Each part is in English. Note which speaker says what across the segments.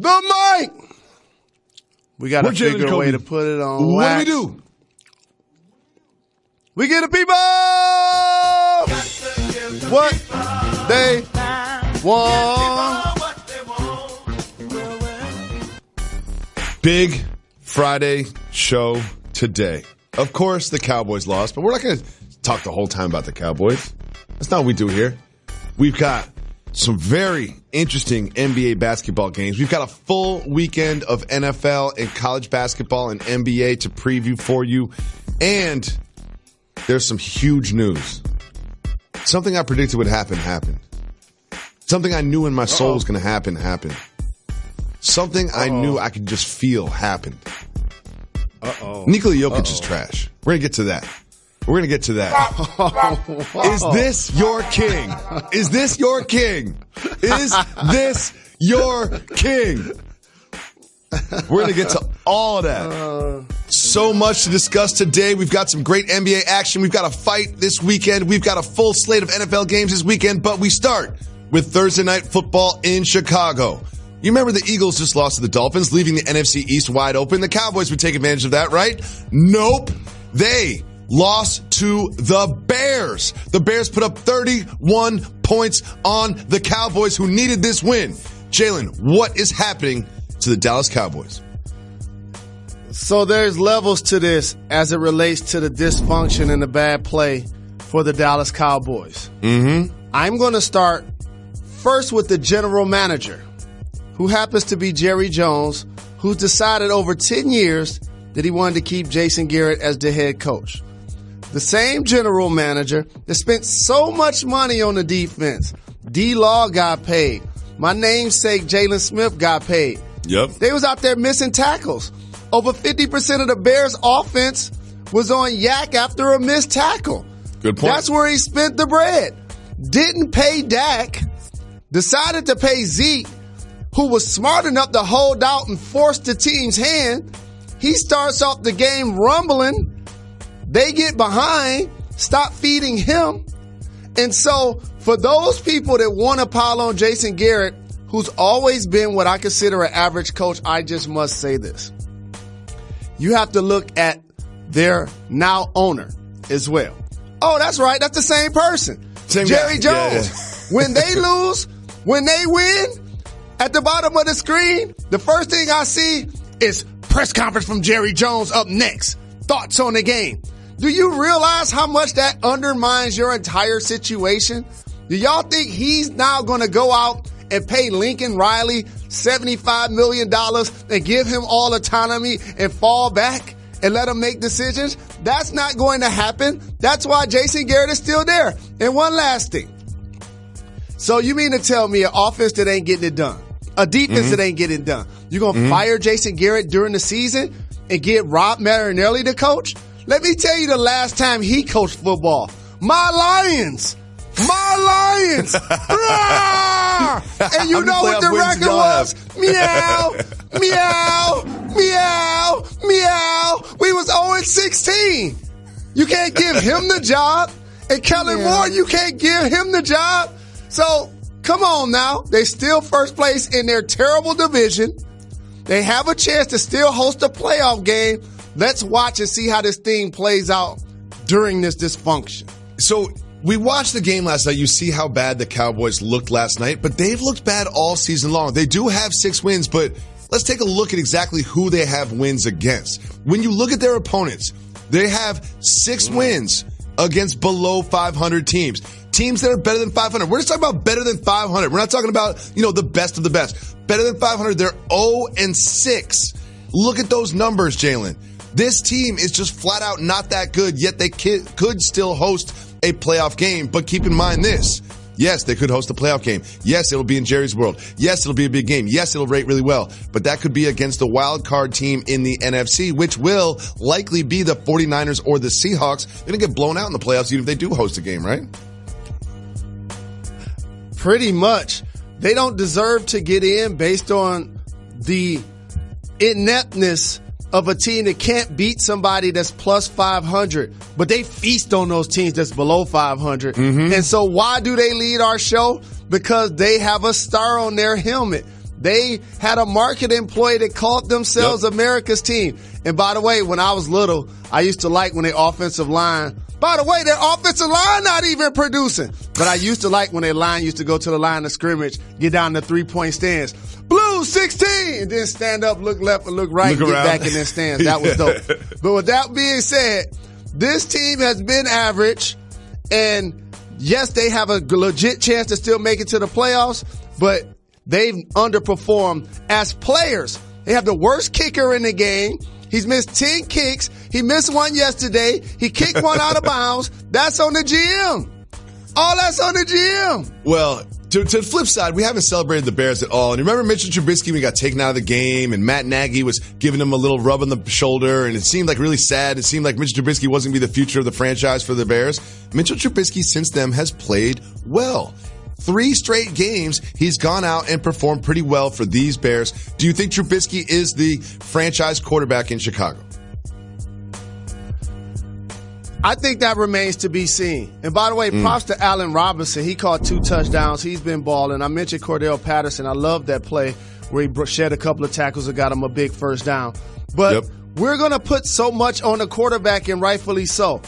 Speaker 1: the mic. We got to figure a way to put it on wax.
Speaker 2: What do we do?
Speaker 1: We give the people what they want.
Speaker 2: Big Friday show today. Of course, the Cowboys lost, but we're not going to talk the whole time about the Cowboys. That's not what we do here. We've got some very interesting NBA basketball games. We've got a full weekend of NFL and college basketball and NBA to preview for you. And there's some huge news. Something I predicted would happen, happened. Something I knew in my soul was going to happen, happened. Something I knew I could just feel happened. Nikola Jokic is trash. We're going to get to that. We're going to get to that. Is this your king? Is this your king? Is this your king? We're going to get to all of that. So much to discuss today. We've got some great NBA action. We've got a fight this weekend. We've got a full slate of NFL games this weekend. But we start with Thursday Night Football in Chicago. You remember the Eagles just lost to the Dolphins, leaving the NFC East wide open. The Cowboys would take advantage of that, right? Nope. They lost to the Bears. The Bears put up 31 points on the Cowboys, who needed this win. Jalen, what is happening to the Dallas Cowboys?
Speaker 1: So there's levels to this as it relates to the dysfunction and the bad play for the Dallas Cowboys. I'm going to start first with the general manager, who happens to be Jerry Jones, who's decided over 10 years that he wanted to keep Jason Garrett as the head coach. The same general manager that spent so much money on the defense. D-Law got paid. My namesake, Jalen Smith, got paid.
Speaker 2: Yep.
Speaker 1: They was out there missing tackles. Over 50% of the Bears' offense was on yak after a missed tackle.
Speaker 2: Good point.
Speaker 1: That's where he spent the bread. Didn't pay Dak. Decided to pay Zeke, who was smart enough to hold out and force the team's hand. He starts off the game rumbling. They get behind, stop feeding him. And so for those people that want to pile on Jason Garrett, who's always been what I consider an average coach, I just must say this. You have to look at their now owner as well. Oh, that's right. That's the same person. Jerry Jones.
Speaker 2: Yeah.
Speaker 1: When they lose, when they win, at the bottom of the screen, the first thing I see is press conference from Jerry Jones up next. Thoughts on the game. Do you realize how much that undermines your entire situation? Do y'all think he's now going to go out and pay Lincoln Riley $75 million and give him all autonomy and fall back and let him make decisions? That's not going to happen. That's why Jason Garrett is still there. And one last thing. So you mean to tell me an offense that ain't getting it done, a defense that ain't getting it done, you're going to fire Jason Garrett during the season and get Rob Marinelli to coach? Let me tell you the last time he coached football. My Lions. And you know what the record was? Meow, meow, meow, meow. We was 0-16. You can't give him the job. And Kellen Moore, you can't give him the job. So, come on now. They still first place in their terrible division. They have a chance to still host a playoff game. Let's watch and see how this thing plays out during this dysfunction.
Speaker 2: So, we watched the game last night. You see how bad the Cowboys looked last night, but they've looked bad all season long. They do have 6 wins, but let's take a look at exactly who they have wins against. When you look at their opponents, they have 6 wins against below 500 teams. Teams that are better than 500. We're just talking about better than 500. We're not talking about, the best of the best. Better than 500. They're 0-6. Look at those numbers, Jalen. This team is just flat out not that good, yet they could still host a playoff game. But keep in mind this. Yes, they could host a playoff game. Yes, it'll be in Jerry's world. Yes, it'll be a big game. Yes, it'll rate really well. But that could be against the wild card team in the NFC, which will likely be the 49ers or the Seahawks. They're going to get blown out in the playoffs even if they do host a game, right?
Speaker 1: Pretty much. They don't deserve to get in based on the ineptness of a team that can't beat somebody that's plus 500, but they feast on those teams that's below 500. And so why do they lead our show? Because they have a star on their helmet. They had a marketing ploy that called themselves America's team. And by the way, when I was little, I used to like when their offensive line, by the way, their offensive line not even producing. But I used to like when their line used to go to the line of scrimmage, get down the 3-point stands. Blue 16! And then stand up, look left and look right, and get back in their stands. That was dope. But with that being said, this team has been average. And yes, they have a legit chance to still make it to the playoffs, but they've underperformed as players. They have the worst kicker in the game. He's missed 10 kicks. He missed one yesterday. He kicked one out of bounds. That's on the GM. All that's on the GM.
Speaker 2: Well, to the flip side, we haven't celebrated the Bears at all. And you remember Mitchell Trubisky when he got taken out of the game and Matt Nagy was giving him a little rub on the shoulder and it seemed like really sad. It seemed like Mitchell Trubisky wasn't going to be the future of the franchise for the Bears. Mitchell Trubisky since then has played well. 3 straight games, he's gone out and performed pretty well for these Bears. Do you think Trubisky is the franchise quarterback in Chicago?
Speaker 1: I think that remains to be seen. And by the way, props to Allen Robinson. He caught 2 touchdowns. He's been balling. I mentioned Cordell Patterson. I love that play where he shed a couple of tackles and got him a big first down. But we're going to put so much on the quarterback, and rightfully so.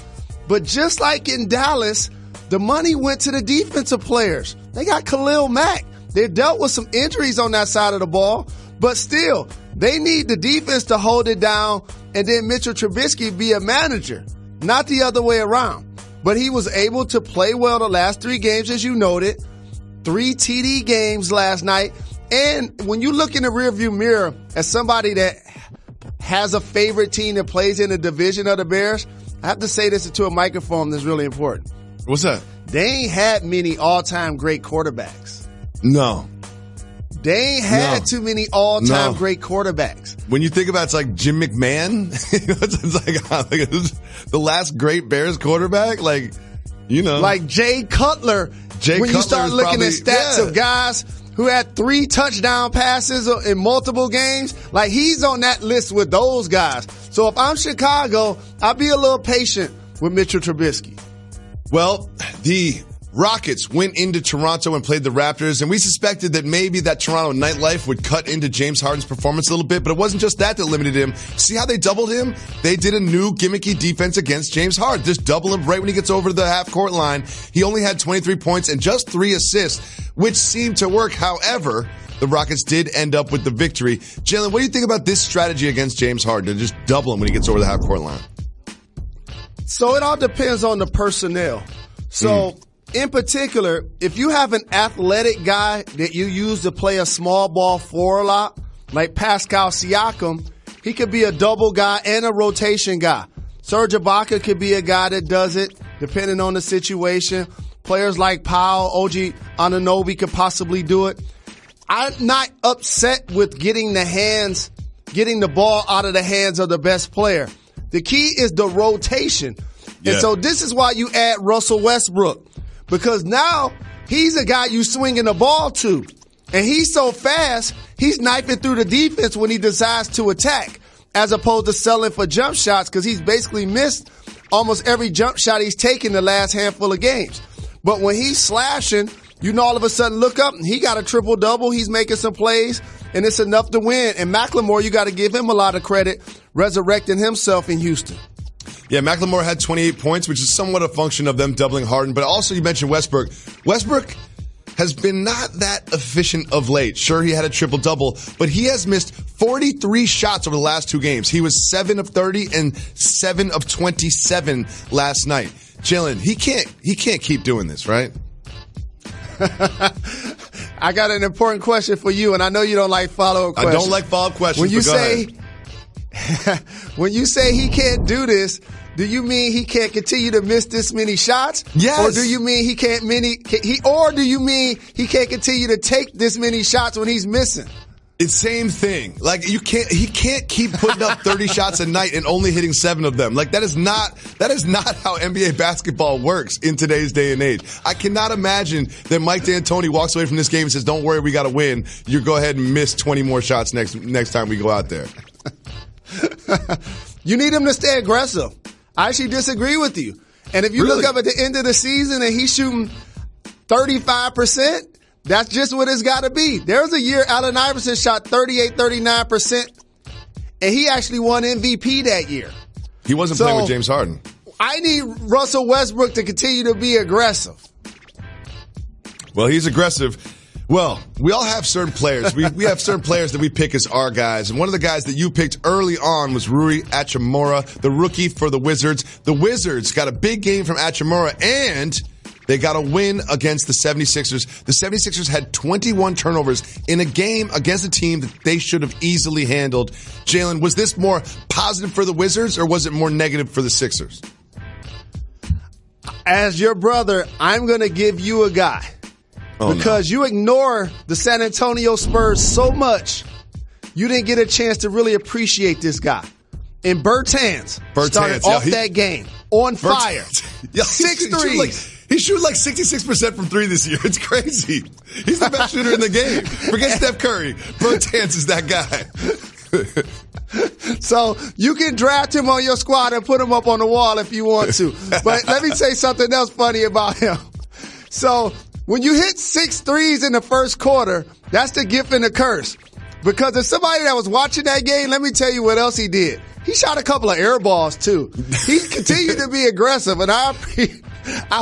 Speaker 1: But just like in Dallas, the money went to the defensive players. They got Khalil Mack. They dealt with some injuries on that side of the ball. But still, they need the defense to hold it down and then Mitchell Trubisky be a manager. Not the other way around. But he was able to play well the last 3 games, as you noted. 3 TD games last night. And when you look in the rearview mirror as somebody that has a favorite team that plays in the division of the Bears, I have to say this into a microphone that's really important.
Speaker 2: What's that?
Speaker 1: They ain't had many all-time great quarterbacks.
Speaker 2: No.
Speaker 1: They ain't had too many all-time great quarterbacks.
Speaker 2: When you think about it, it's like Jim McMahon. It's like the last great Bears quarterback. Like
Speaker 1: Jay Cutler. When you start looking at stats of guys who had 3 touchdown passes in multiple games, like he's on that list with those guys. So if I'm Chicago, I'll be a little patient with Mitchell Trubisky.
Speaker 2: Well, the Rockets went into Toronto and played the Raptors, and we suspected that maybe that Toronto nightlife would cut into James Harden's performance a little bit, but it wasn't just that limited him. See how they doubled him? They did a new gimmicky defense against James Harden. Just double him right when he gets over the half-court line. He only had 23 points and just 3 assists, which seemed to work. However, the Rockets did end up with the victory. Jalen, what do you think about this strategy against James Harden to just double him when he gets over the half-court line?
Speaker 1: So it all depends on the personnel. So in particular, if you have an athletic guy that you use to play a small ball 4 a lot, like Pascal Siakam, he could be a double guy and a rotation guy. Serge Ibaka could be a guy that does it, depending on the situation. Players like Powell, OG Anunoby could possibly do it. I'm not upset with getting the ball out of the hands of the best player. The key is the rotation. And so this is why you add Russell Westbrook. Because now he's a guy you swinging the ball to. And he's so fast, he's knifing through the defense when he decides to attack, as opposed to selling for jump shots, because he's basically missed almost every jump shot he's taken the last handful of games. But when he's slashing, all of a sudden look up and he got a triple-double. He's making some plays, and it's enough to win. And McLemore, you got to give him a lot of credit, resurrecting himself in Houston.
Speaker 2: Yeah, McLemore had 28 points, which is somewhat a function of them doubling Harden. But also you mentioned Westbrook. Westbrook has been not that efficient of late. Sure, he had a triple-double, but he has missed 43 shots over the last 2 games. He was 7 of 30 and 7 of 27 last night. Jalen, he can't keep doing this, right?
Speaker 1: I got an important question for you, and I know you don't like follow-up questions.
Speaker 2: I don't like follow-up questions,
Speaker 1: when you say he can't do this, do you mean he can't continue to miss this many shots?
Speaker 2: Yes.
Speaker 1: Or do you mean he can't continue to take this many shots when he's missing?
Speaker 2: It's same thing. Like he can't keep putting up 30 shots a night and only hitting 7 of them. Like that is not how NBA basketball works in today's day and age. I cannot imagine that Mike D'Antoni walks away from this game and says, "Don't worry, we got to win. You go ahead and miss 20 more shots next time we go out there."
Speaker 1: You need him to stay aggressive. I actually disagree with you. And if you look up at the end of the season and he's shooting 35%, That's just what it's got to be. There was a year Allen Iverson shot 38-39%, and he actually won MVP that year.
Speaker 2: He wasn't playing with James Harden.
Speaker 1: I need Russell Westbrook to continue to be aggressive.
Speaker 2: Well, he's aggressive. Well, we all have certain players. We have certain players that we pick as our guys. And one of the guys that you picked early on was Rui Hachimura, the rookie for the Wizards. The Wizards got a big game from Hachimura, and they got a win against the 76ers. The 76ers had 21 turnovers in a game against a team that they should have easily handled. Jalen, was this more positive for the Wizards, or was it more negative for the Sixers?
Speaker 1: As your brother, I'm going to give you a guy. Because you ignore the San Antonio Spurs so much, you didn't get a chance to really appreciate this guy. And Bertans started off that game on fire. 6 threes.
Speaker 2: He shoots like 66% from three this year. It's crazy. He's the best shooter in the game. Forget Steph Curry. Bertans is that guy.
Speaker 1: So you can draft him on your squad and put him up on the wall if you want to. But let me say something else funny about him. So when you hit 6 threes in the first quarter, that's the gift and the curse. Because if somebody that was watching that game, let me tell you what else he did. He shot a couple of air balls, too. He continued to be aggressive, and I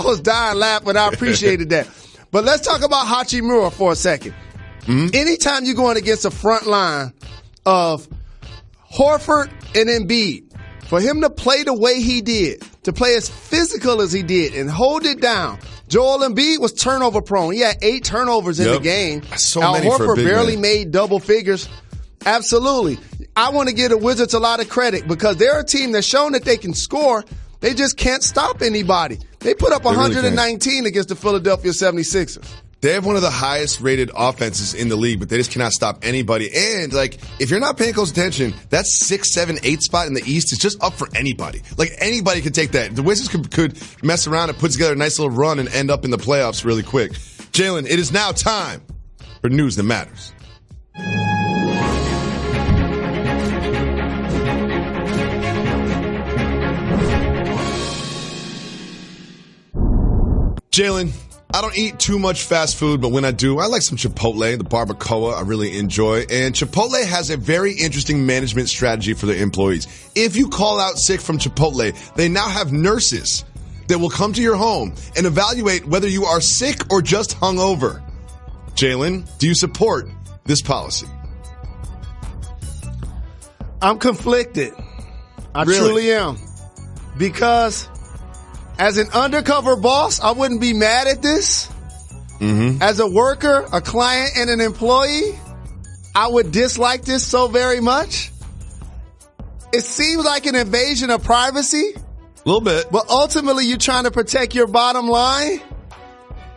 Speaker 1: was dying laughing. I appreciated that. But let's talk about Hachimura for a second. Mm-hmm. Anytime you're going against a front line of Horford and Embiid, for him to play the way he did, to play as physical as he did and hold it down. Joel Embiid was turnover prone. He had 8 turnovers in the game.
Speaker 2: Al
Speaker 1: Horford barely made double figures. Absolutely. I want to give the Wizards a lot of credit because they're a team that's shown that they can score. They just can't stop anybody. They put up 119 against the Philadelphia 76ers.
Speaker 2: They have one of the highest rated offenses in the league, but they just cannot stop anybody. And, if you're not paying close attention, that 6, 7, 8 spot in the East is just up for anybody. Anybody could take that. The Wizards could mess around and put together a nice little run and end up in the playoffs really quick. Jalen, it is now time for News That Matters. Jalen, I don't eat too much fast food, but when I do, I like some Chipotle, the barbacoa I really enjoy. And Chipotle has a very interesting management strategy for their employees. If you call out sick from Chipotle, they now have nurses that will come to your home and evaluate whether you are sick or just hungover. Jalen, do you support this policy?
Speaker 1: I'm conflicted. I truly am. Because as an undercover boss, I wouldn't be mad at this. Mm-hmm. As a worker, a client, and an employee, I would dislike this so very much. It seems like an invasion of privacy.
Speaker 2: A little bit.
Speaker 1: But ultimately, you're trying to protect your bottom line.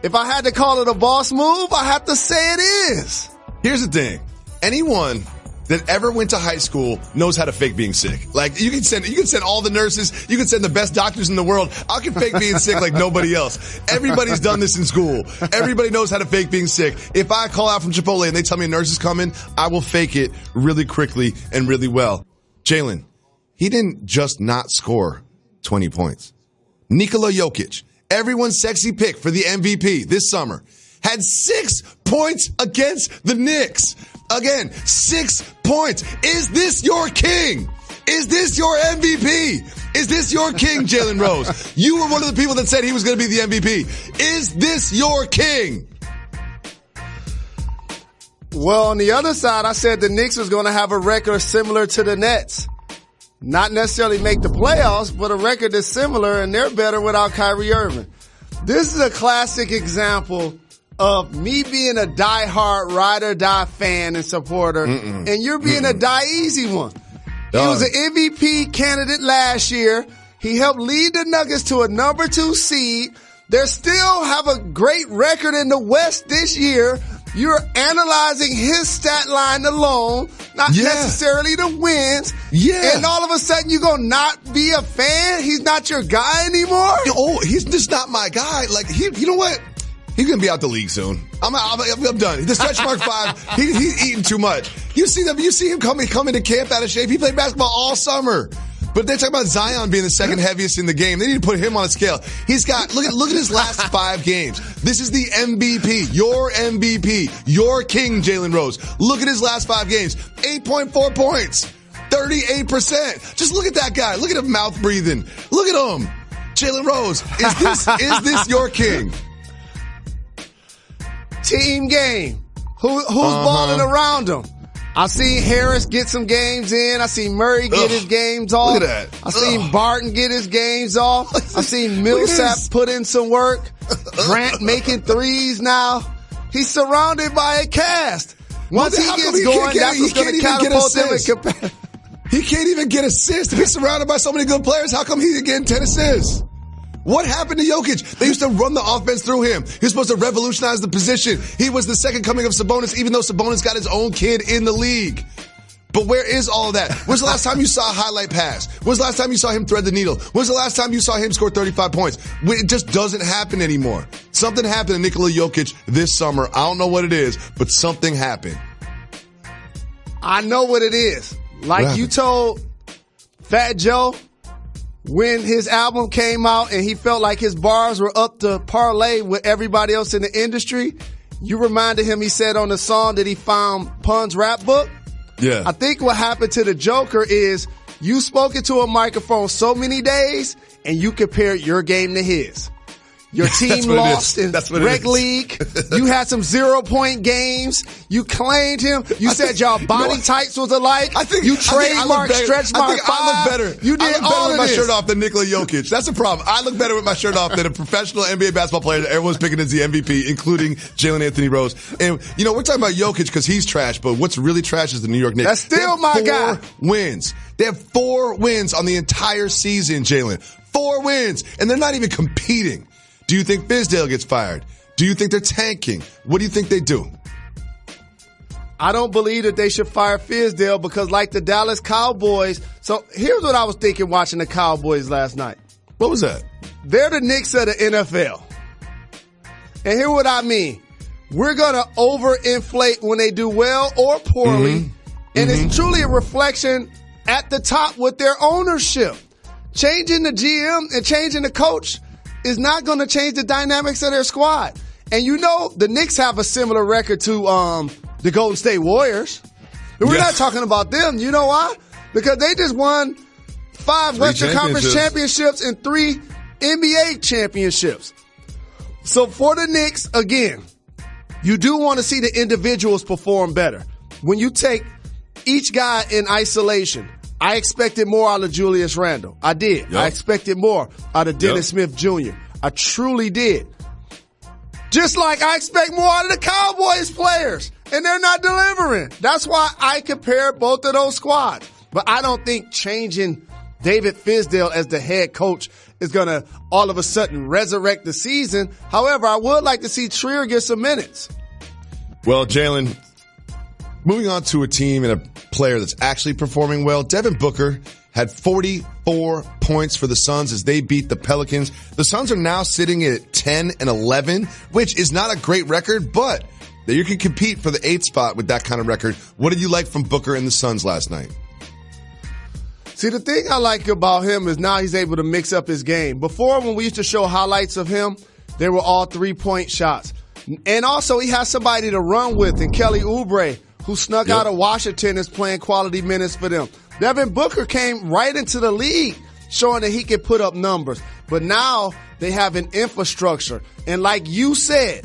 Speaker 1: If I had to call it a boss move, I have to say it is.
Speaker 2: Here's the thing. Anyone that ever went to high school knows how to fake being sick. You can send all the nurses, you can send the best doctors in the world. I can fake being sick like nobody else. Everybody's done this in school. Everybody knows how to fake being sick. If I call out from Chipotle and they tell me a nurse is coming, I will fake it really quickly and really well. Jalen, he didn't just not score 20 points. Nikola Jokic, everyone's sexy pick for the MVP this summer, had 6 points against the Knicks. Again, 6 points. Is this your king? Is this your MVP? Is this your king, Jalen Rose? You were one of the people that said he was going to be the MVP. Is this your king?
Speaker 1: Well, on the other side, I said the Knicks was going to have a record similar to the Nets. Not necessarily make the playoffs, but a record that's similar, and they're better without Kyrie Irving. This is a classic example of me being a diehard ride-or-die fan and supporter, and you're being a die-easy one. He was an MVP candidate last year. He helped lead the Nuggets to a number 2 seed. They still have a great record in the West this year. You're analyzing his stat line alone, not necessarily the wins. Yeah. And all of a sudden you're going to not be a fan? He's not your guy anymore?
Speaker 2: Oh, he's just not my guy. You know what? He's going to be out the league soon. I'm done. The stretch mark 5, he's eating too much. You see him coming to camp out of shape. He played basketball all summer. But they talk about Zion being the second heaviest in the game. They need to put him on a scale. He's got, look at his last 5 games. This is the MVP, your king, Jalen Rose. Look at his last 5 games. 8.4 points, 38%. Just look at that guy. Look at him mouth breathing. Look at him. Jalen Rose, is this your king?
Speaker 1: Team game. Who's balling around him? I seen Harris get some games in. I seen Murray get his games off.
Speaker 2: Look at that.
Speaker 1: I seen Barton get his games off. I seen Millsap put in some work. Grant making threes now. He's surrounded by a cast. Once he gets going, that's what's going to catapult him.
Speaker 2: He can't even get assists. If he's surrounded by so many good players, how come he's getting 10 assists? What happened to Jokic? They used to run the offense through him. He was supposed to revolutionize the position. He was the second coming of Sabonis, even though Sabonis got his own kid in the league. But where is all of that? When's the last time you saw a highlight pass? When's the last time you saw him thread the needle? When's the last time you saw him score 35 points? It just doesn't happen anymore. Something happened to Nikola Jokic this summer. I don't know what it is, but something happened.
Speaker 1: I know what it is. Like you told Fat Joe, when his album came out and he felt like his bars were up to parlay with everybody else in the industry, you reminded him, he said on the song that he found Pun's rap book.
Speaker 2: Yeah.
Speaker 1: I think what happened to the Joker is you spoke into a microphone so many days and you compared your game to his. Your team lost in rec league. You had some 0-point games. You claimed him. You said y'all body types was alike. You trademarked stretch mark 5.
Speaker 2: I look better.
Speaker 1: You did all
Speaker 2: with
Speaker 1: of
Speaker 2: my
Speaker 1: this.
Speaker 2: shirt off than Nikola Jokic. That's the problem. I look better with my shirt off than a professional NBA basketball player that everyone's picking as the MVP, including Jalen Anthony Rose. And, we're talking about Jokic because he's trash, but what's really trash is the New York Knicks.
Speaker 1: That's still my guy.
Speaker 2: 4 wins. They have 4 wins on the entire season, Jalen. 4 wins. And they're not even competing. Do you think Fizdale gets fired? Do you think they're tanking? What do you think they do?
Speaker 1: I don't believe that they should fire Fizdale because like the Dallas Cowboys. So here's what I was thinking watching the Cowboys last night.
Speaker 2: What was that?
Speaker 1: They're the Knicks of the NFL. And here's what I mean. We're going to overinflate when they do well or poorly. And it's truly a reflection at the top with their ownership. Changing the GM and changing the coach is not going to change the dynamics of their squad. And the Knicks have a similar record to the Golden State Warriors. We're not talking about them. You know why? Because they just won 5 Western Conference championships and 3 NBA championships. So for the Knicks, again, you do want to see the individuals perform better. When you take each guy in isolation, I expected more out of Julius Randle. I did. Yep. I expected more out of Dennis Smith Jr. I truly did. Just like I expect more out of the Cowboys players, and they're not delivering. That's why I compare both of those squads. But I don't think changing David Fizdale as the head coach is going to all of a sudden resurrect the season. However, I would like to see Trier get some minutes.
Speaker 2: Well, Jalen, moving on to a team and a player that's actually performing well, Devin Booker had 44 points for the Suns as they beat the Pelicans. The Suns are now sitting at 10-11, which is not a great record, but you can compete for the 8th spot with that kind of record. What did you like from Booker and the Suns last night?
Speaker 1: See, the thing I like about him is now he's able to mix up his game. Before, when we used to show highlights of him, they were all 3-point shots. And also, he has somebody to run with in Kelly Oubre, who snuck out of Washington, is playing quality minutes for them. Devin Booker came right into the league showing that he could put up numbers. But now they have an infrastructure. And like you said,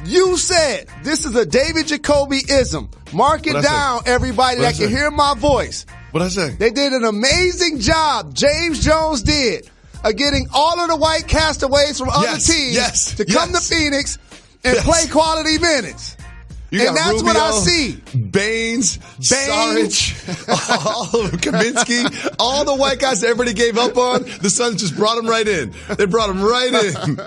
Speaker 1: this is a David Jacoby-ism. Mark it down, everybody that can hear my voice.
Speaker 2: What'd I say?
Speaker 1: They did an amazing job, James Jones did, of getting all of the white castaways from other teams to come to Phoenix and play quality minutes. And that's Rubio, what I see.
Speaker 2: Baines, Saric, Kaminsky, all the white guys that everybody gave up on, the Suns just brought them right in. They brought them right in.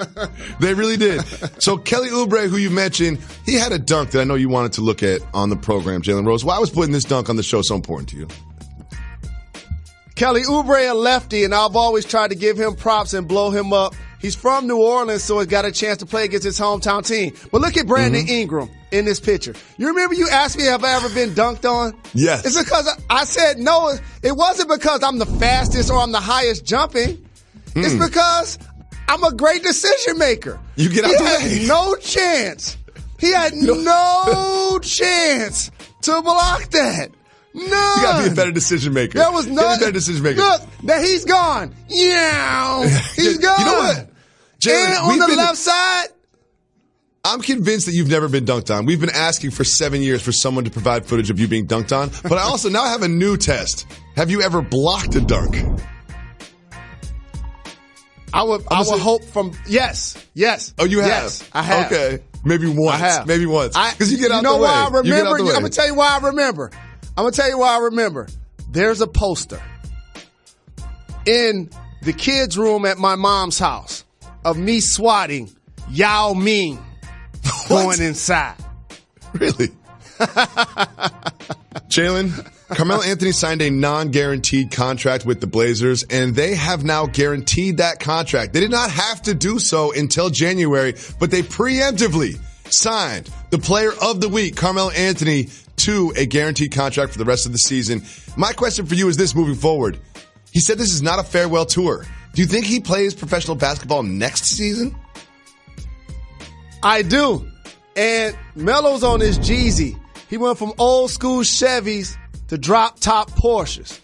Speaker 2: They really did. So Kelly Oubre, who you mentioned, he had a dunk that I know you wanted to look at on the program, Jalen Rose. Why was putting this dunk on the show so important to you?
Speaker 1: Kelly Oubre, a lefty, and I've always tried to give him props and blow him up He's from New Orleans, so he got a chance to play against his hometown team. But look at Brandon Ingram in this picture. You remember you asked me, have I ever been dunked on?
Speaker 2: Yes.
Speaker 1: It's because I said no. It wasn't because I'm the fastest or I'm the highest jumping. It's because I'm a great decision maker.
Speaker 2: You get out the way.
Speaker 1: He had no chance. He had no chance to block that. None.
Speaker 2: You got to be a better decision maker.
Speaker 1: There was no
Speaker 2: better decision maker.
Speaker 1: Look, that he's gone. Yeah, he's gone.
Speaker 2: You know what? Jalen,
Speaker 1: and on the left side,
Speaker 2: I'm convinced that you've never been dunked on. We've been asking for 7 years for someone to provide footage of you being dunked on. But I also now have a new test. Have you ever blocked a dunk?
Speaker 1: I would hope from yes.
Speaker 2: Oh, you have?
Speaker 1: Yes, I have.
Speaker 2: Okay, maybe once.
Speaker 1: I have.
Speaker 2: Maybe once. Because you get out the way.
Speaker 1: You know why I remember? I'm
Speaker 2: gonna
Speaker 1: tell you why I remember. There's a poster in the kids' room at my mom's house of me swatting Yao Ming going inside.
Speaker 2: Really? Jalen, Carmelo Anthony signed a non-guaranteed contract with the Blazers, and they have now guaranteed that contract. They did not have to do so until January, but they preemptively signed the player of the week, Carmelo Anthony, to a guaranteed contract for the rest of the season. My question for you is this moving forward. He said this is not a farewell tour. Do you think he plays professional basketball next season?
Speaker 1: I do. And Melo's on his Jeezy. He went from old school Chevys to drop top Porsches.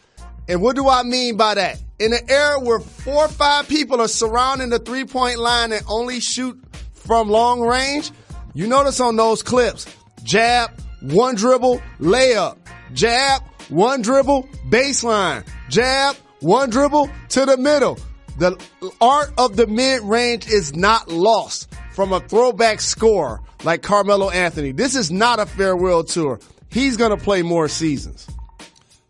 Speaker 1: And what do I mean by that? In an era where 4 or 5 people are surrounding the three-point line and only shoot from long range, you notice on those clips, jab, one dribble, layup, jab, one dribble, baseline, jab, one dribble to the middle. The art of the mid-range is not lost from a throwback scorer like Carmelo Anthony. This is not a farewell tour. He's going to play more seasons.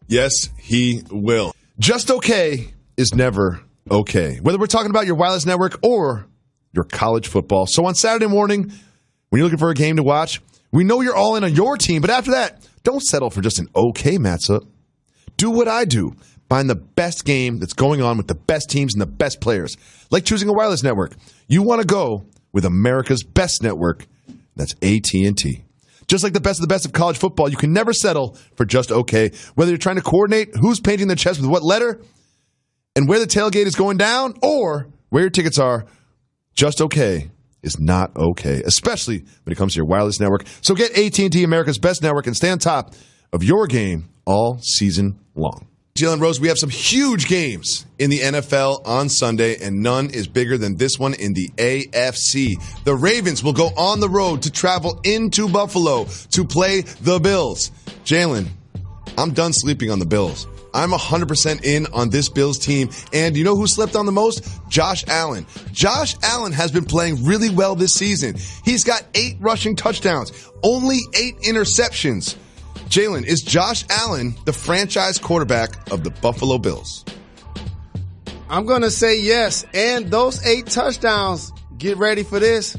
Speaker 2: Yes, he will. Just okay is never okay, whether we're talking about your wireless network or your college football. So on Saturday morning, when you're looking for a game to watch, we know you're all in on your team, but after that, don't settle for just an okay matchup. Do what I do. Find the best game that's going on with the best teams and the best players. Like choosing a wireless network. You want to go with America's best network. That's AT&T. Just like the best of college football, you can never settle for just okay. Whether you're trying to coordinate who's painting their chest with what letter and where the tailgate is going down or where your tickets are, just okay is not okay, especially when it comes to your wireless network. So get AT&T, America's best network, and stay on top of your game all season long. Jalen Rose, we have some huge games in the NFL on Sunday, and none is bigger than this one in the AFC. The Ravens will go on the road to travel into Buffalo to play the Bills. Jalen, I'm done sleeping on the Bills. I'm 100% in on this Bills team. And you know who slept on the most? Josh Allen. Josh Allen has been playing really well this season. He's got 8 rushing touchdowns, only 8 interceptions. Jalen, is Josh Allen the franchise quarterback of the Buffalo Bills?
Speaker 1: I'm going to say yes. And those 8 touchdowns, get ready for this,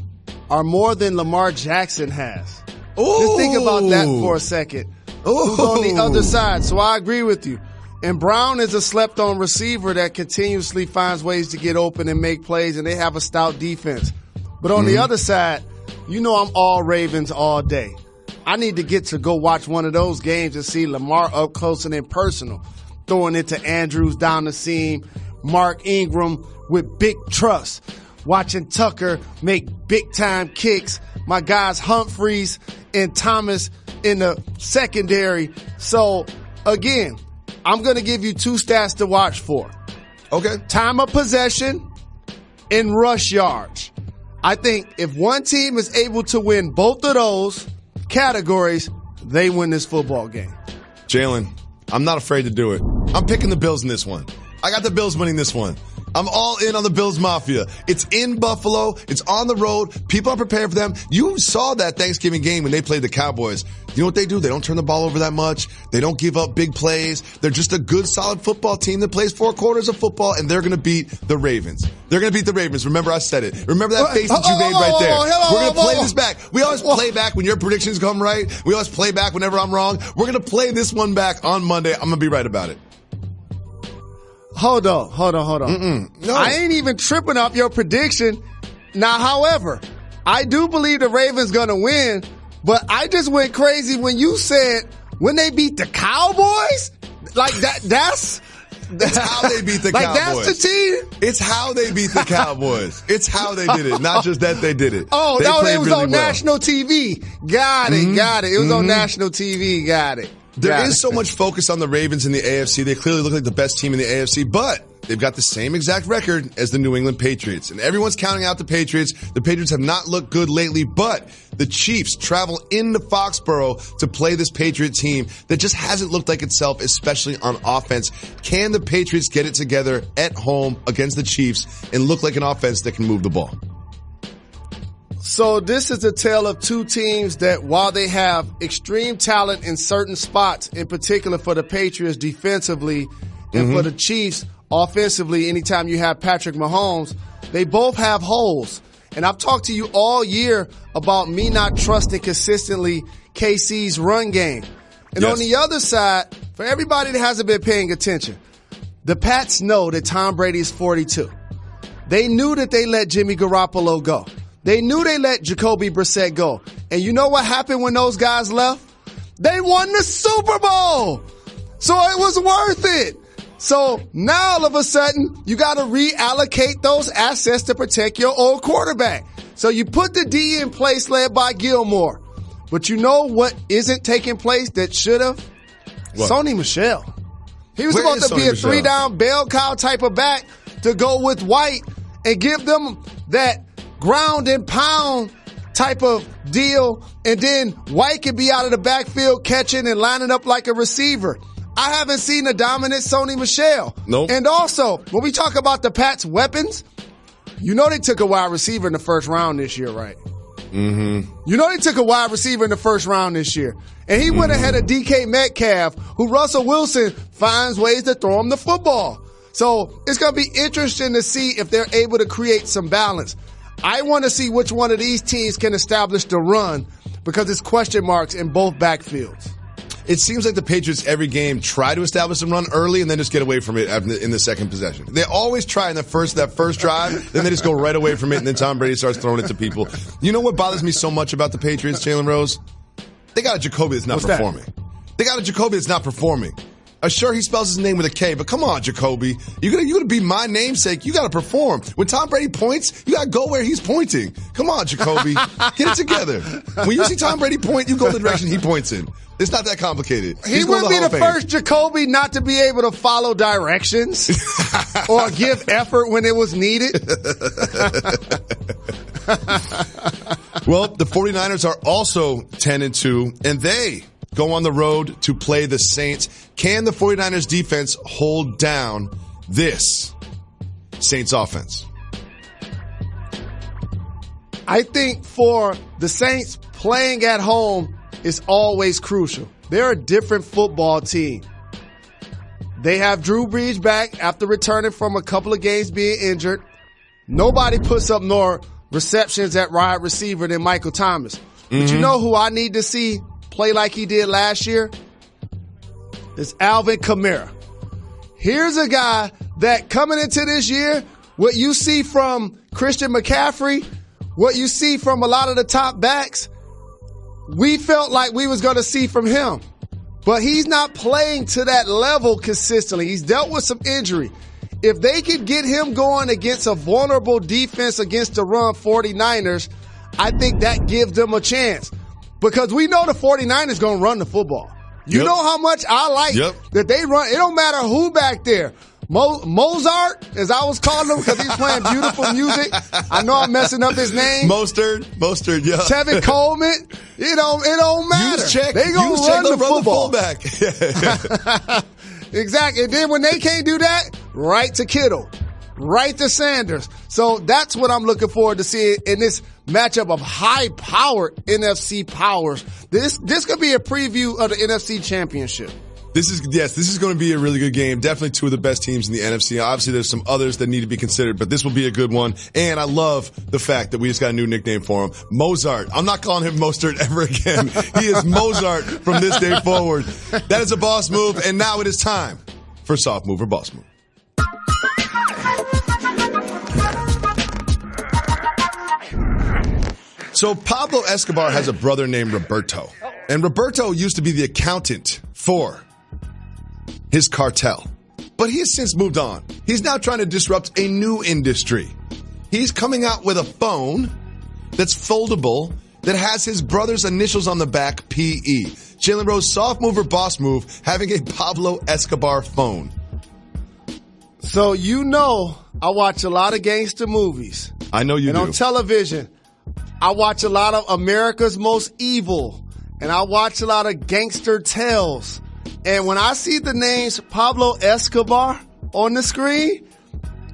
Speaker 1: are more than Lamar Jackson has.
Speaker 2: Ooh.
Speaker 1: Just think about that for a second. Who's on the other side? So I agree with you. And Brown is a slept-on receiver that continuously finds ways to get open and make plays, and they have a stout defense. But on the other side, you know I'm all Ravens all day. I need to get to go watch one of those games and see Lamar up close and in personal, throwing it to Andrews down the seam, Mark Ingram with big trust, watching Tucker make big-time kicks, my guys Humphreys and Thomas in the secondary. So, again, I'm going to give you 2 stats to watch for.
Speaker 2: Okay.
Speaker 1: Time of possession and rush yards. I think if one team is able to win both of those categories, they win this football game.
Speaker 2: Jalen, I'm not afraid to do it. I'm picking the Bills in this one. I got the Bills winning this one. I'm all in on the Bills Mafia. It's in Buffalo. It's on the road. People are prepared for them. You saw that Thanksgiving game when they played the Cowboys. You know what they do? They don't turn the ball over that much. They don't give up big plays. They're just a good, solid football team that plays 4 quarters of football, and they're going to beat the Ravens. They're going to beat the Ravens. Remember, I said it. Remember that face that you made right there. We're going to play this back. We always play back when your predictions come right. We always play back whenever I'm wrong. We're going to play this one back on Monday. I'm going to be right about it.
Speaker 1: Hold on.
Speaker 2: No.
Speaker 1: I ain't even tripping off your prediction. Now, however, I do believe the Ravens gonna win, but I just went crazy when you said when they beat the Cowboys. Like that's
Speaker 2: how they beat the
Speaker 1: like
Speaker 2: Cowboys.
Speaker 1: That's the team.
Speaker 2: It's how they beat the Cowboys. It's how they did it. Not just that they did it.
Speaker 1: Oh,
Speaker 2: they
Speaker 1: no, it was
Speaker 2: really
Speaker 1: on
Speaker 2: well.
Speaker 1: national TV. Got it. It was on national TV. Got it.
Speaker 2: There is so much focus on the Ravens in the AFC. They clearly look like the best team in the AFC, but they've got the same exact record as the New England Patriots. And everyone's counting out the Patriots. The Patriots have not looked good lately, but the Chiefs travel into Foxborough to play this Patriot team that just hasn't looked like itself, especially on offense. Can the Patriots get it together at home against the Chiefs and look like an offense that can move the ball?
Speaker 1: So this is a tale of two teams that while they have extreme talent in certain spots, in particular for the Patriots defensively and for the Chiefs offensively, anytime you have Patrick Mahomes, they both have holes. And I've talked to you all year about me not trusting consistently KC's run game. And on the other side, for everybody that hasn't been paying attention, the Pats know that Tom Brady is 42. They knew that they let Jimmy Garoppolo go. They knew they let Jacoby Brissett go. And you know what happened when those guys left? They won the Super Bowl. So it was worth it. So now all of a sudden, you got to reallocate those assets to protect your old quarterback. So you put the D in place led by Gilmore. But you know what isn't taking place that should have? Sony Michel. He was supposed to be a 3-down bell cow type of back to go with White and give them that ground and pound type of deal, and then White can be out of the backfield catching and lining up like a receiver. I haven't seen a dominant Sony Michel.
Speaker 2: Nope.
Speaker 1: And also, when we talk about the Pats' weapons, you know they took a wide receiver in the first round this year, right? You know they took a wide receiver in the first round this year. And he went ahead of DK Metcalf, who Russell Wilson finds ways to throw him the football. So it's going to be interesting to see if they're able to create some balance. I want to see which one of these teams can establish the run because it's question marks in both backfields.
Speaker 2: It seems like the Patriots every game try to establish some run early and then just get away from it in the second possession. They always try in that first drive, then they just go right away from it, and then Tom Brady starts throwing it to people. You know what bothers me so much about the Patriots, Jalen Rose? They got a Jacoby that's not performing. They got a Jacoby that's not performing. Sure, he spells his name with a K, but come on, Jacoby. You're gonna be my namesake. You gotta perform. When Tom Brady points, you gotta go where he's pointing. Come on, Jacoby. Get it together. When you see Tom Brady point, you go the direction he points in. It's not that complicated.
Speaker 1: He wouldn't be the first Jacoby not to be able to follow directions or give effort when it was needed.
Speaker 2: Well, the 49ers are also 10-2, and they go on the road to play the Saints. Can the 49ers defense hold down this Saints offense?
Speaker 1: I think for the Saints, playing at home is always crucial. They're a different football team. They have Drew Brees back after returning from a couple of games being injured. Nobody puts up more receptions at wide receiver than Michael Thomas. But you know who I need to see play like he did last year? It's Alvin Kamara. Here's a guy that coming into this year, what you see from Christian McCaffrey, what you see from a lot of the top backs, we felt like we was going to see from him. But he's not playing to that level consistently. He's dealt with some injury. If they could get him going against a vulnerable defense against the run 49ers, I think that gives them a chance. Because we know the 49ers going to run the football. You know how much I like that they run. It don't matter who back there. Mozart, as I was calling him because he's playing beautiful music. I know I'm messing up his name.
Speaker 2: Mostert, yeah.
Speaker 1: Tevin Coleman. It don't matter. They going to run the football. Exactly. And then when they can't do that, right to Kittle. Right to Sanders. So that's what I'm looking forward to seeing in this matchup of high-powered NFC powers. This could be a preview of the NFC Championship.
Speaker 2: This is going to be a really good game. Definitely two of the best teams in the NFC. Obviously, there's some others that need to be considered, but this will be a good one. And I love the fact that we just got a new nickname for him, Mozart. I'm not calling him Mostert ever again. He is Mozart from this day forward. That is a boss move, and now it is time for Soft Move or Boss Move. So Pablo Escobar has a brother named Roberto. And Roberto used to be the accountant for his cartel. But he has since moved on. He's now trying to disrupt a new industry. He's coming out with a phone that's foldable that has his brother's initials on the back, PE. Jalen Rose, soft move or boss move, having a Pablo Escobar phone.
Speaker 1: So you know I watch a lot of gangster movies.
Speaker 2: I know you do.
Speaker 1: And on television, I watch a lot of America's Most Evil. And I watch a lot of gangster tales. And when I see the names Pablo Escobar on the screen,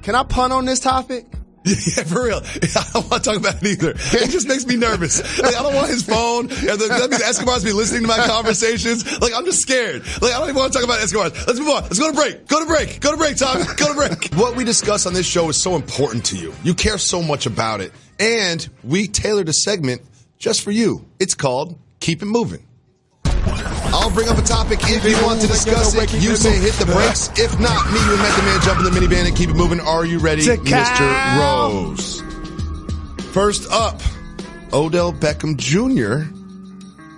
Speaker 1: can I punt on this topic?
Speaker 2: Yeah, for real. I don't want to talk about it either. It just makes me nervous. Like, I don't want his phone. That means Escobar's be listening to my conversations. Like, I'm just scared. Like, I don't even want to talk about Escobar. Let's move on. Let's go to break. Go to break. Go to break, Tommy. Go to break. What we discuss on this show is so important to you. You care so much about it. And we tailored a segment just for you. It's called Keep It Moving. I'll bring up a topic if you want to discuss it. You say hit the brakes. If not, me, you and Method Man jump in the minivan and keep it moving. Are you ready, Mr. Rose? First up, Odell Beckham Jr.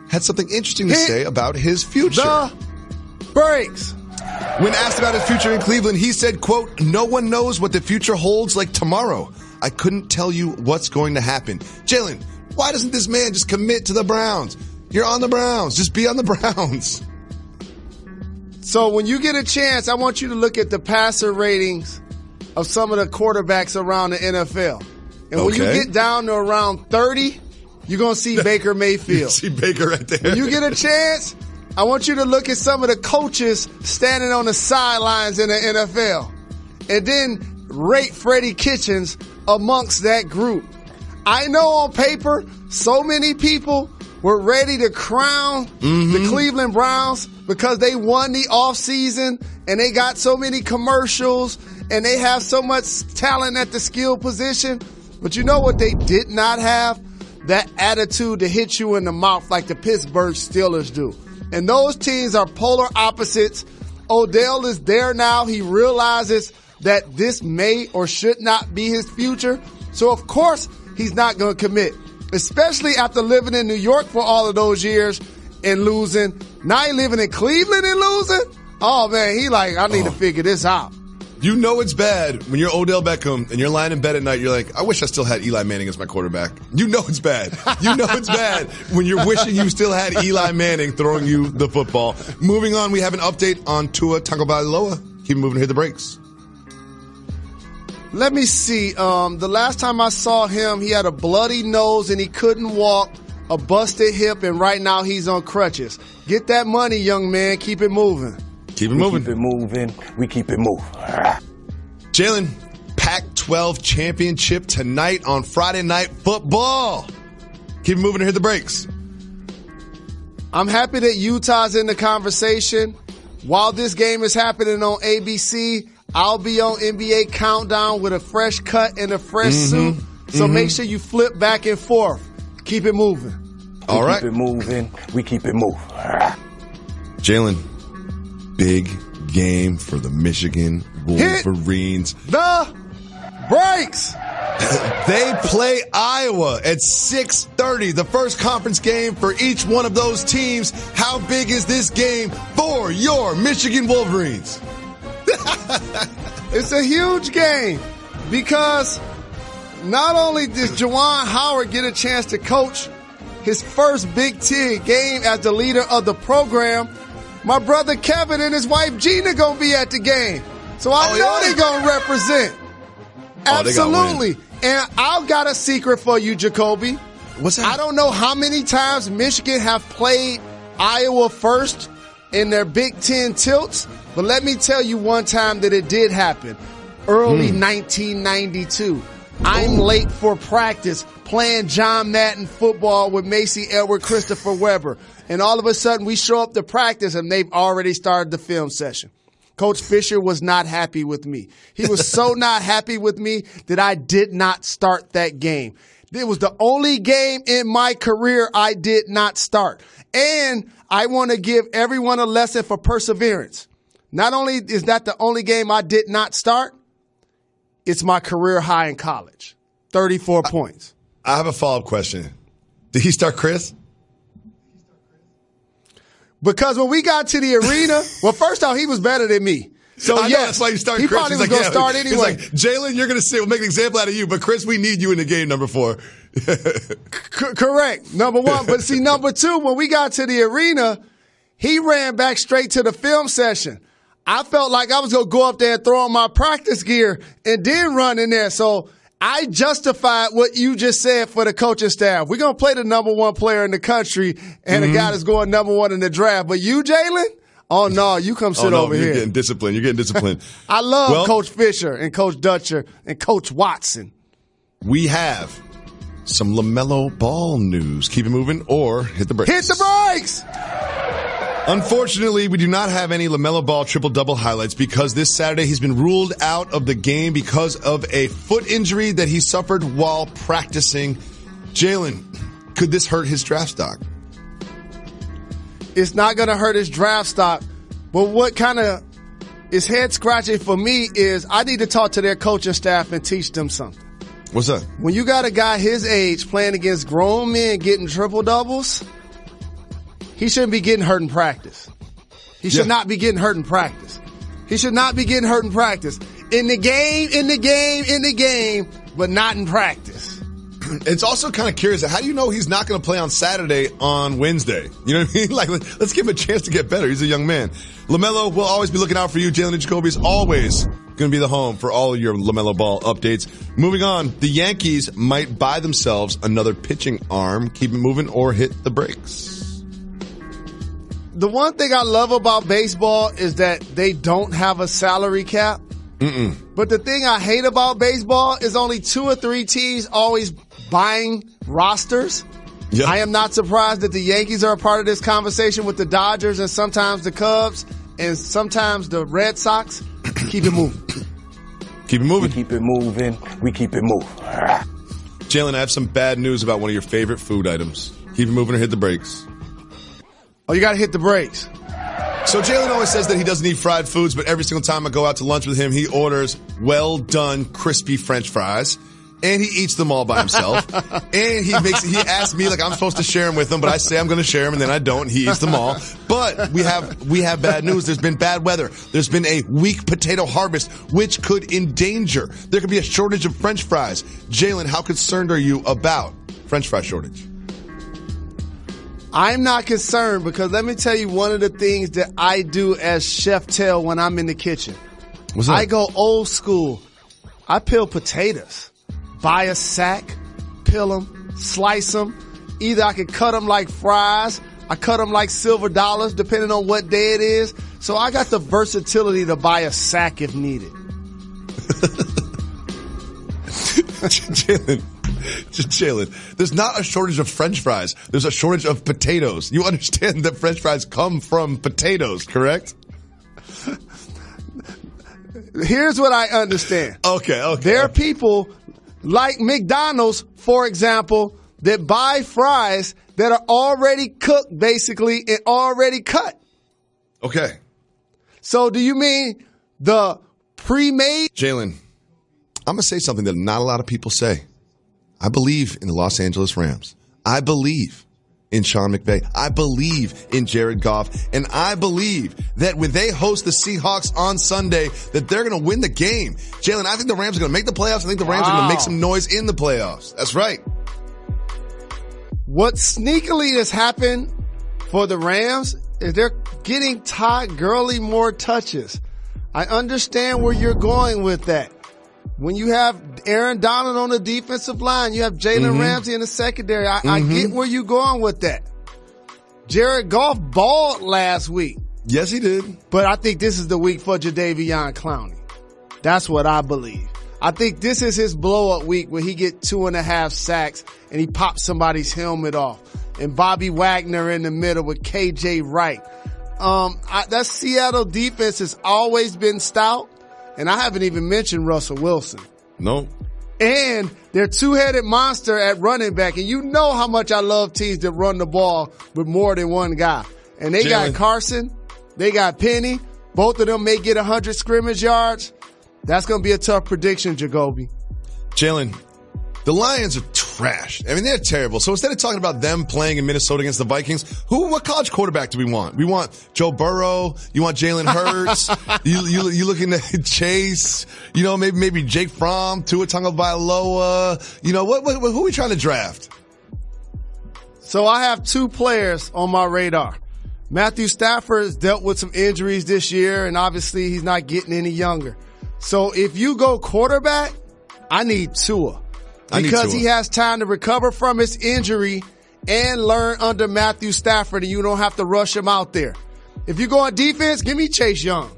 Speaker 2: had something interesting to say about his future.
Speaker 1: The brakes.
Speaker 2: When asked about his future in Cleveland, he said, quote, "No one knows what the future holds like tomorrow. I couldn't tell you what's going to happen." Jalen, why doesn't this man just commit to the Browns? You're on the Browns. Just be on the Browns.
Speaker 1: So when you get a chance, I want you to look at the passer ratings of some of the quarterbacks around the NFL. And when you get down to around 30, you're going to see Baker Mayfield.
Speaker 2: You see Baker right there.
Speaker 1: When you get a chance, I want you to look at some of the coaches standing on the sidelines in the NFL. And then rate Freddie Kitchens amongst that group. I know on paper, so many people were ready to crown the Cleveland Browns because they won the offseason and they got so many commercials and they have so much talent at the skill position. But you know what they did not have? That attitude to hit you in the mouth like the Pittsburgh Steelers do. And those teams are polar opposites. Odell is there now. He realizes that this may or should not be his future. So, of course, he's not going to commit. Especially after living in New York for all of those years and losing. Now he living in Cleveland and losing? Oh, man, he like, I need to figure this out.
Speaker 2: You know it's bad when you're Odell Beckham and you're lying in bed at night. You're like, I wish I still had Eli Manning as my quarterback. You know it's bad. You know it's bad when you're wishing you still had Eli Manning throwing you the football. Moving on, we have an update on Tua Tagovailoa. Keep moving, hit the brakes.
Speaker 1: Let me see. The last time I saw him, he had a bloody nose and he couldn't walk, a busted hip, and right now he's on crutches. Get that money, young man. Keep it moving.
Speaker 2: Keep it moving.
Speaker 3: Keep it moving. We keep it moving.
Speaker 2: Jalen, Pac-12 championship tonight on Friday Night Football. Keep it moving and hit the brakes.
Speaker 1: I'm happy that Utah's in the conversation. While this game is happening on ABC, I'll be on NBA Countdown with a fresh cut and a fresh suit. So make sure you flip back and forth. Keep it moving.
Speaker 2: All right.
Speaker 3: Keep it moving. We keep it moving.
Speaker 2: Jalen, big game for the Michigan Wolverines.
Speaker 1: Hit the brakes.
Speaker 2: They play Iowa at 6:30, the first conference game for each one of those teams. How big is this game for your Michigan Wolverines?
Speaker 1: It's a huge game because not only does Juwan Howard get a chance to coach his first Big Ten game as the leader of the program, my brother Kevin and his wife Gina going to be at the game. So I know they're going to represent. Absolutely. And I've got a secret for you, Jacoby.
Speaker 2: What's that?
Speaker 1: I don't know how many times Michigan have played Iowa first in their Big Ten tilts, but let me tell you one time that it did happen. Early 1992. I'm late for practice playing John Madden football with Macy Edward, Christopher Webber. And all of a sudden we show up to practice and they've already started the film session. Coach Fisher was not happy with me. He was so not happy with me that I did not start that game. It was the only game in my career I did not start. And I want to give everyone a lesson for perseverance. Not only is that the only game I did not start, it's my career high in college. 34 points.
Speaker 2: I have a follow-up question. Did he start Chris?
Speaker 1: Because when we got to the arena, well, first off, he was better than me. So,
Speaker 2: I know, that's why you started
Speaker 1: he
Speaker 2: Chris.
Speaker 1: probably was going to start anyway.
Speaker 2: He's like, Jalen, you're going to sit. We'll make an example out of you, but Chris, we need you in the game, number 4.
Speaker 1: Correct. Number 1. But see, number 2, when we got to the arena, he ran back straight to the film session. I felt like I was going to go up there and throw on my practice gear and then run in there. So I justified what you just said for the coaching staff. We're going to play the number 1 player in the country and the guy that's going number 1 in the draft. But you, Jalen? Oh, no, you come sit over here.
Speaker 2: You're getting disciplined. You're getting disciplined.
Speaker 1: I love Coach Fisher and Coach Dutcher and Coach Watson.
Speaker 2: We have some LaMelo Ball news. Keep it moving or hit the brakes.
Speaker 1: Hit the brakes!
Speaker 2: Unfortunately, we do not have any LaMelo Ball triple-double highlights because this Saturday he's been ruled out of the game because of a foot injury that he suffered while practicing. Jalen, could this hurt his draft stock?
Speaker 1: It's not going to hurt his draft stock. But what kind of is head-scratching for me is I need to talk to their coaching staff and teach them something.
Speaker 2: What's up?
Speaker 1: When you got a guy his age playing against grown men getting triple-doubles, he shouldn't be getting hurt in practice. He should not be getting hurt in practice. He should not be getting hurt in practice. In the game, but not in practice.
Speaker 2: It's also kind of curious. How do you know he's not going to play on Saturday on Wednesday? You know what I mean? Like, let's give him a chance to get better. He's a young man. LaMelo will always be looking out for you. Jalen Jacoby is always going to be the home for all of your LaMelo Ball updates. Moving on, the Yankees might buy themselves another pitching arm. Keep it moving or hit the brakes.
Speaker 1: The one thing I love about baseball is that they don't have a salary cap. But the thing I hate about baseball is only 2 or 3 teams always buying rosters.
Speaker 2: Yep.
Speaker 1: I am not surprised that the Yankees are a part of this conversation with the Dodgers and sometimes the Cubs and sometimes the Red Sox. Keep it moving.
Speaker 2: Keep it moving.
Speaker 3: We keep it moving. We keep it moving.
Speaker 2: Jalen, I have some bad news about one of your favorite food items. Keep it moving or hit the brakes.
Speaker 1: Oh, you got to hit the brakes.
Speaker 2: So Jalen always says that he doesn't eat fried foods, but every single time I go out to lunch with him, he orders well-done, crispy French fries, and he eats them all by himself. And he asks me like I'm supposed to share them with him, but I say I'm going to share them, and then I don't. He eats them all. But we have bad news. There's been bad weather. There's been a weak potato harvest, which could endanger. There could be a shortage of French fries. Jalen, how concerned are you about French fry shortage?
Speaker 1: I'm not concerned because let me tell you one of the things that I do as Chef Tell when I'm in the kitchen.
Speaker 2: What's that?
Speaker 1: I go old school. I peel potatoes. Buy a sack, peel them, slice them. Either I can cut them like fries, I cut them like silver dollars depending on what day it is. So I got the versatility to buy a sack if needed.
Speaker 2: Jalen, there's not a shortage of French fries. There's a shortage of potatoes. You understand that French fries come from potatoes, correct?
Speaker 1: Here's what I understand.
Speaker 2: Okay.
Speaker 1: There are people like McDonald's, for example, that buy fries that are already cooked, basically, and already cut.
Speaker 2: Okay.
Speaker 1: So do you mean the pre-made?
Speaker 2: Jalen, I'm going to say something that not a lot of people say. I believe in the Los Angeles Rams. I believe in Sean McVay. I believe in Jared Goff. And I believe that when they host the Seahawks on Sunday, that they're going to win the game. Jalen, I think the Rams are going to make the playoffs. I think the Rams are going to make some noise in the playoffs. That's right.
Speaker 1: What sneakily has happened for the Rams is they're getting Todd Gurley more touches. I understand where you're going with that. When you have Aaron Donald on the defensive line, you have Jalen Ramsey in the secondary. I get where you're going with that. Jared Goff balled last week.
Speaker 2: Yes, he did.
Speaker 1: But I think this is the week for Jadeveon Clowney. That's what I believe. I think this is his blow-up week where he get 2.5 sacks and he pops somebody's helmet off. And Bobby Wagner in the middle with KJ Wright. That Seattle defense has always been stout. And I haven't even mentioned Russell Wilson.
Speaker 2: No.
Speaker 1: And they're two-headed monster at running back. And you know how much I love teams that run the ball with more than one guy. And they got Carson. They got Penny. Both of them may get 100 scrimmage yards. That's going to be a tough prediction, Jacoby.
Speaker 2: Jalen, the Lions are trashed. I mean, they're terrible. So instead of talking about them playing in Minnesota against the Vikings, what college quarterback do we want? We want Joe Burrow. You want Jalen Hurts. you looking at Chase. You know, maybe Jake Fromm, Tua Tagovailoa. You know, who are we trying to draft?
Speaker 1: So I have two players on my radar. Matthew Stafford has dealt with some injuries this year, and obviously he's not getting any younger. So if you go quarterback, I need Tua. Because he has time to recover from his injury and learn under Matthew Stafford, and you don't have to rush him out there. If you go on defense, give me Chase Young.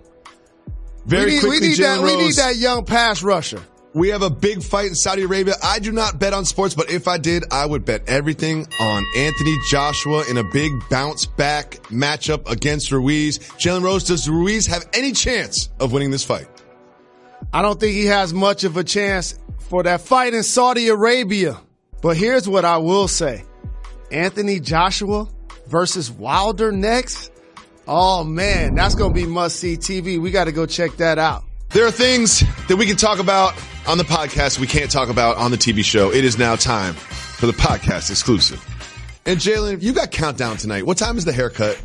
Speaker 1: We need that young pass rusher.
Speaker 2: We have a big fight in Saudi Arabia. I do not bet on sports, but if I did, I would bet everything on Anthony Joshua in a big bounce back matchup against Ruiz. Jalen Rose, does Ruiz have any chance of winning this fight?
Speaker 1: I don't think he has much of a chance for that fight in Saudi Arabia. But here's what I will say. Anthony Joshua versus Wilder next? Oh, man, that's going to be must-see TV. We got to go check that out.
Speaker 2: There are things that we can talk about on the podcast we can't talk about on the TV show. It is now time for the podcast exclusive. And Jalen, you got countdown tonight. What time is the haircut?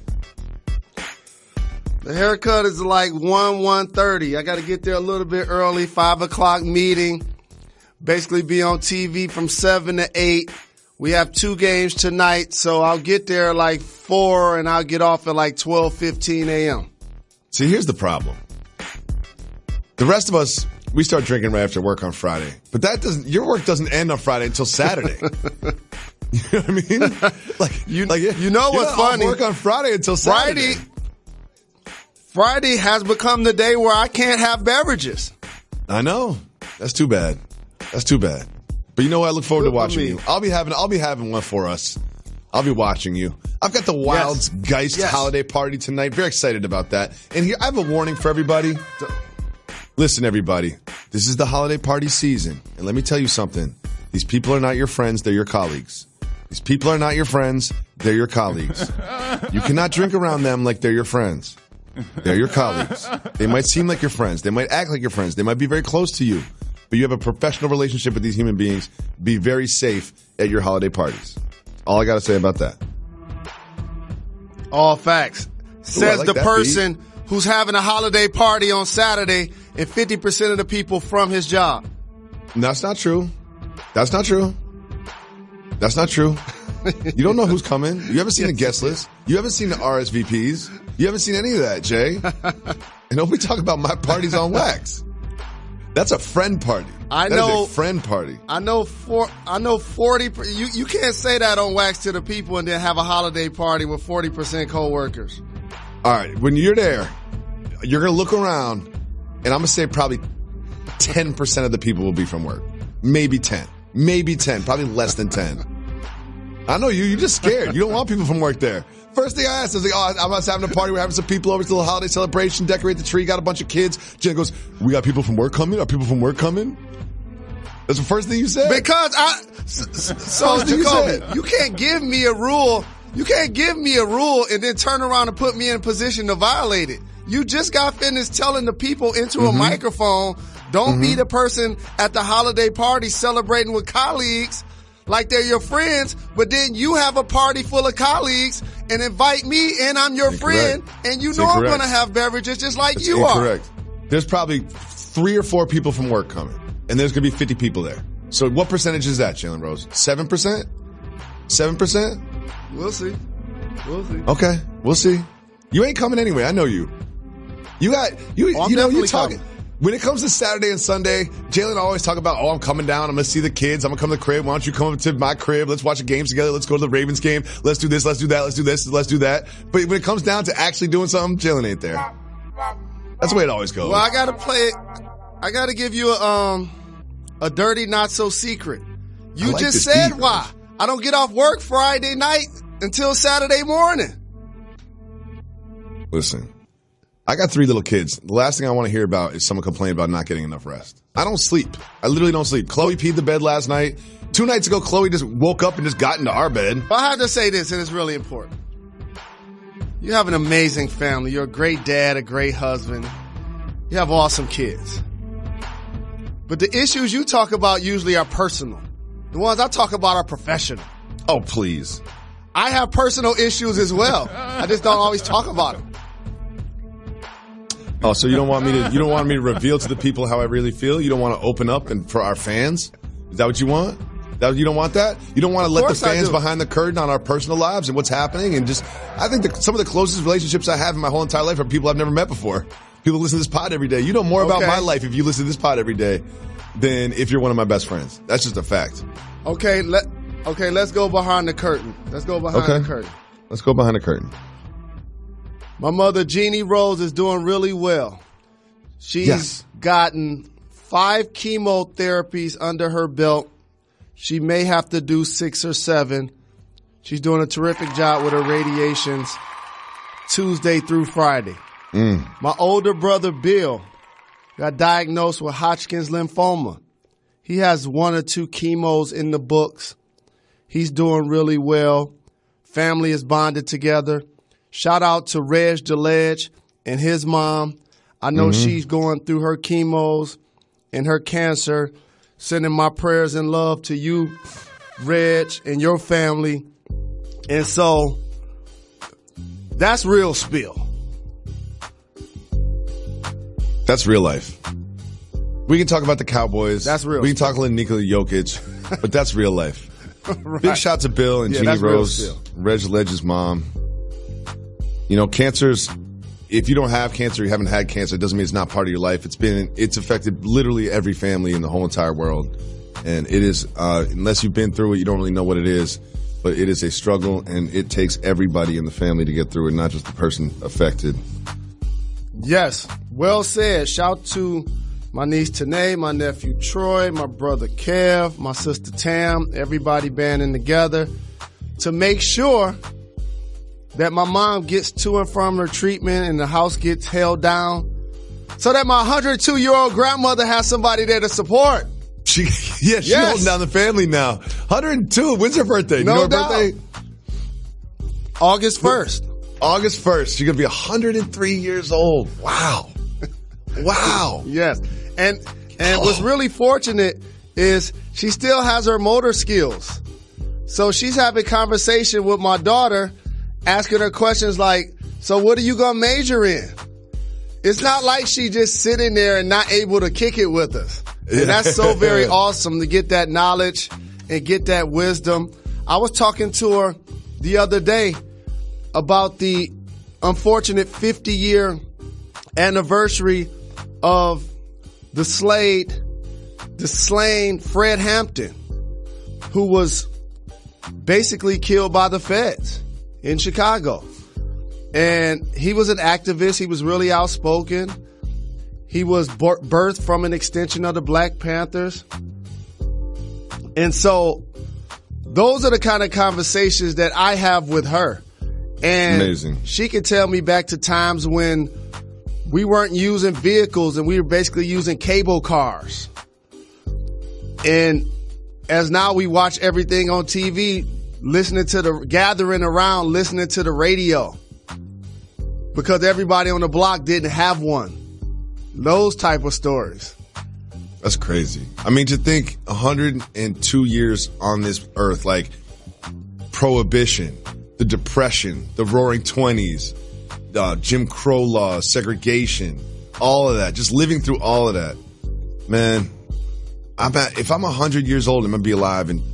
Speaker 1: The haircut is like 1:30. I got to get there a little bit early, 5 o'clock meeting. Basically be on TV from 7 to 8. We have 2 games tonight, so I'll get there like 4 and I'll get off at like 12:15 a.m.
Speaker 2: See, here's the problem. The rest of us, we start drinking right after work on Friday. But your work doesn't end on Friday until Saturday. You know what I mean?
Speaker 1: You know what's funny?
Speaker 2: Work on Friday until Saturday.
Speaker 1: Friday has become the day where I can't have beverages.
Speaker 2: I know. That's too bad. But you know what? I look forward to watching you. I'll be having one for us. I'll be watching you. I've got the Wildgeist holiday party tonight. Very excited about that. And here, I have a warning for everybody. Listen, everybody. This is the holiday party season. And let me tell you something. These people are not your friends. They're your colleagues. These people are not your friends. They're your colleagues. You cannot drink around them like they're your friends. They're your colleagues. They might seem like your friends. They might act like your friends. They might be very close to you. But you have a professional relationship with these human beings. Be very safe at your holiday parties. All I got to say about that.
Speaker 1: All facts. Says the person who's having a holiday party on Saturday and 50% of the people from his job.
Speaker 2: That's not true. That's not true. You don't know who's coming. You haven't seen the guest list. You haven't seen the RSVPs. You haven't seen any of that, Jay. And don't we talk about my parties on wax? That's a friend party. That is a friend party.
Speaker 1: I know 40. You can't say that on wax to the people and then have a holiday party with 40% coworkers.
Speaker 2: All right, when you're there, you're going to look around, and I'm going to say probably 10% of the people will be from work. Maybe 10. Probably less than 10. I know you're just scared. You don't want people from work there. First thing I asked, I was like, I'm having a party. We're having some people over. It's a little holiday celebration. Decorate the tree. Got a bunch of kids. Jen goes, we got people from work coming? Are people from work coming? That's the first thing you said?
Speaker 1: Because Jacoby, you can't give me a rule. You can't give me a rule and then turn around and put me in a position to violate it. You just got finished telling the people into a microphone, don't be the person at the holiday party celebrating with colleagues like they're your friends, but then you have a party full of colleagues and invite me and I'm your friend and you know I'm going to have beverages just like you are.
Speaker 2: Correct. There's probably 3 or 4 people from work coming and there's going to be 50 people there. So what percentage is that, Jalen Rose? 7%? 7%?
Speaker 1: We'll see.
Speaker 2: Okay, we'll see. You ain't coming anyway. I know you. You talking. When it comes to Saturday and Sunday, Jalen always talk about, I'm coming down. I'm going to see the kids. I'm going to come to the crib. Why don't you come up to my crib? Let's watch the games together. Let's go to the Ravens game. Let's do this. Let's do that. Let's do this. Let's do that. But when it comes down to actually doing something, Jalen ain't there. That's the way it always goes.
Speaker 1: Well, I got to play it. I got to give you a dirty, not so secret. You like just said why. I don't get off work Friday night until Saturday morning.
Speaker 2: Listen. I got 3 little kids. The last thing I want to hear about is someone complaining about not getting enough rest. I don't sleep. I literally don't sleep. Chloe peed the bed last night. 2 nights ago, Chloe just woke up and just got into our bed.
Speaker 1: I have to say this, and it's really important. You have an amazing family. You're a great dad, a great husband. You have awesome kids. But the issues you talk about usually are personal. The ones I talk about are professional.
Speaker 2: Oh, please.
Speaker 1: I have personal issues as well. I just don't always talk about them.
Speaker 2: Oh, so you don't want me to reveal to the people how I really feel? You don't want to open up and for our fans? Is that what you want? You don't want that? You don't want to let the fans behind the curtain on our personal lives and what's happening? And just, I think some of the closest relationships I have in my whole entire life are people I've never met before. People listen to this pod every day. You know more about my life if you listen to this pod every day than if you're one of my best friends. That's just a fact.
Speaker 1: Okay, let's go behind the curtain. Let's go behind the curtain.
Speaker 2: Let's go behind the curtain.
Speaker 1: My mother, Jeannie Rose, is doing really well. She's gotten 5 chemotherapies under her belt. She may have to do 6 or 7. She's doing a terrific job with her radiations Tuesday through Friday. My older brother, Bill, got diagnosed with Hodgkin's lymphoma. He has 1 or 2 chemos in the books. He's doing really well. Family is bonded together. Shout out to Reg DeLedge and his mom. I know she's going through her chemos and her cancer. Sending my prayers and love to you, Reg, and your family. And so that's real spill.
Speaker 2: That's real life. We can talk about the Cowboys.
Speaker 1: That's real.
Speaker 2: We can talk about Nikola Jokic, but that's real life. Right. Big shout to Bill and Jeannie Rose, Reg Ledge's mom. You know, cancers, if you don't have cancer, you haven't had cancer, it doesn't mean it's not part of your life. It's affected literally every family in the whole entire world. And it is, unless you've been through it, you don't really know what it is. But it is a struggle, and it takes everybody in the family to get through it, not just the person affected.
Speaker 1: Yes, well said. Shout to my niece Tanae, my nephew Troy, my brother Kev, my sister Tam, everybody banding together to make sure that my mom gets to and from her treatment and the house gets held down so that my 102-year-old grandmother has somebody there to support.
Speaker 2: She's holding down the family now. 102. When's her birthday?
Speaker 1: No
Speaker 2: you know her
Speaker 1: doubt.
Speaker 2: birthday?
Speaker 1: August 1st.
Speaker 2: August 1st. She's going to be 103 years old. Wow. Wow.
Speaker 1: Yes. And what's really fortunate is she still has her motor skills. So she's having conversation with my daughter, asking her questions like, so what are you going to major in? It's not like she just sitting there and not able to kick it with us. And that's so very awesome to get that knowledge and get that wisdom. I was talking to her the other day about the unfortunate 50-year anniversary of the slain Fred Hampton, who was basically killed by the feds in Chicago. And he was an activist. He was really outspoken. He was birthed from an extension of the Black Panthers. And so those are the kind of conversations that I have with her. And
Speaker 2: amazing. She
Speaker 1: can tell me back to times when we weren't using vehicles and we were basically using cable cars. And as now we watch everything on TV, gathering around, listening to the radio. Because everybody on the block didn't have one. Those type of stories.
Speaker 2: That's crazy. I mean, to think 102 years on this earth, like Prohibition, the Depression, the Roaring 20s, Jim Crow laws, segregation, all of that, just living through all of that. Man, if I'm 100 years old, I'm going to be alive in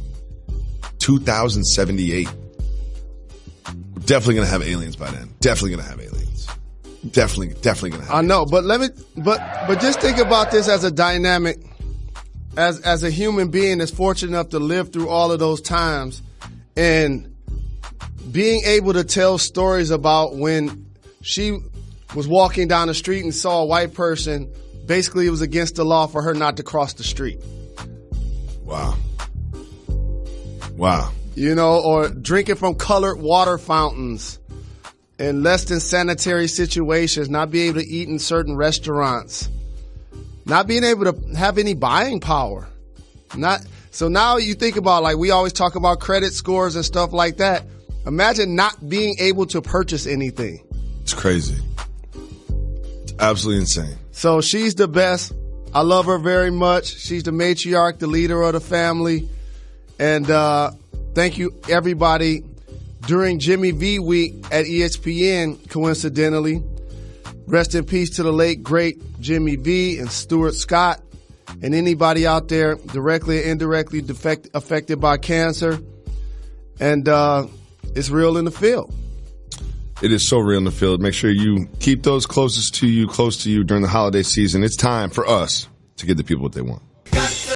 Speaker 2: 2078. We're definitely going to have aliens by then. Definitely going to have aliens. Definitely going to have.
Speaker 1: I know, but but just think about this as a dynamic, as a human being that's fortunate enough to live through all of those times, and being able to tell stories about when she was walking down the street and saw a white person. Basically, it was against the law for her not to cross the street.
Speaker 2: Wow.
Speaker 1: You know, or drinking from colored water fountains. In less than sanitary situations, not being able to eat in certain restaurants, not being able to have any buying power. So now you think about, like, we always talk about credit scores and stuff like that. Imagine not being able to purchase anything.
Speaker 2: It's crazy. It's absolutely insane.
Speaker 1: So she's the best. I love her very much. She's the matriarch, the leader of the family. And thank you, everybody, during Jimmy V week at ESPN, coincidentally. Rest in peace to the late, great Jimmy V and Stuart Scott and anybody out there directly or indirectly affected by cancer. And it's real in the field.
Speaker 2: It is so real in the field. Make sure you keep those close to you during the holiday season. It's time for us to give the people what they want.